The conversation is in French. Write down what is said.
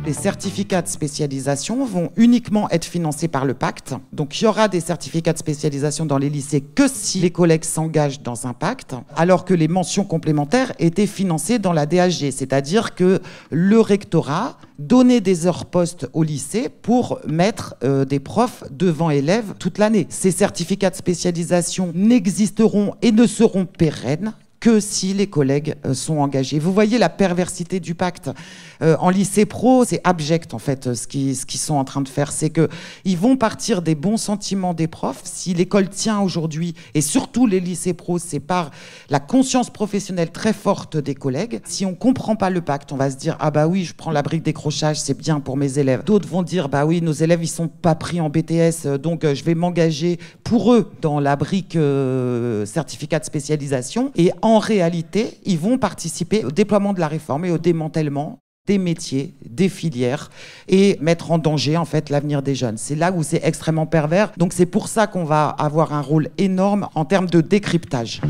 Les certificats de spécialisation vont uniquement être financés par le pacte. Donc il y aura des certificats de spécialisation dans les lycées que si les collègues s'engagent dans un pacte, alors que les mentions complémentaires étaient financées dans la DAG, c'est-à-dire que le rectorat donnait des heures postes au lycée pour mettre des profs devant élèves toute l'année. Ces certificats de spécialisation n'existeront et ne seront pérennes que si les collègues sont engagés. Vous voyez la perversité du pacte. En lycée pro, c'est abject en fait ce qu'ils sont en train de faire. C'est qu'ils vont partir des bons sentiments des profs. Si l'école tient aujourd'hui, et surtout les lycées pro, c'est par la conscience professionnelle très forte des collègues. Si on ne comprend pas le pacte, on va se dire « Ah bah oui, je prends la brique décrochage, c'est bien pour mes élèves ». D'autres vont dire « Bah oui, nos élèves, ils ne sont pas pris en BTS, donc je vais m'engager pour eux dans la brique certificat de spécialisation ». Et en réalité, ils vont participer au déploiement de la réforme et au démantèlement des métiers, des filières et mettre en danger en fait l'avenir des jeunes. C'est là où c'est extrêmement pervers. Donc c'est pour ça qu'on va avoir un rôle énorme en termes de décryptage.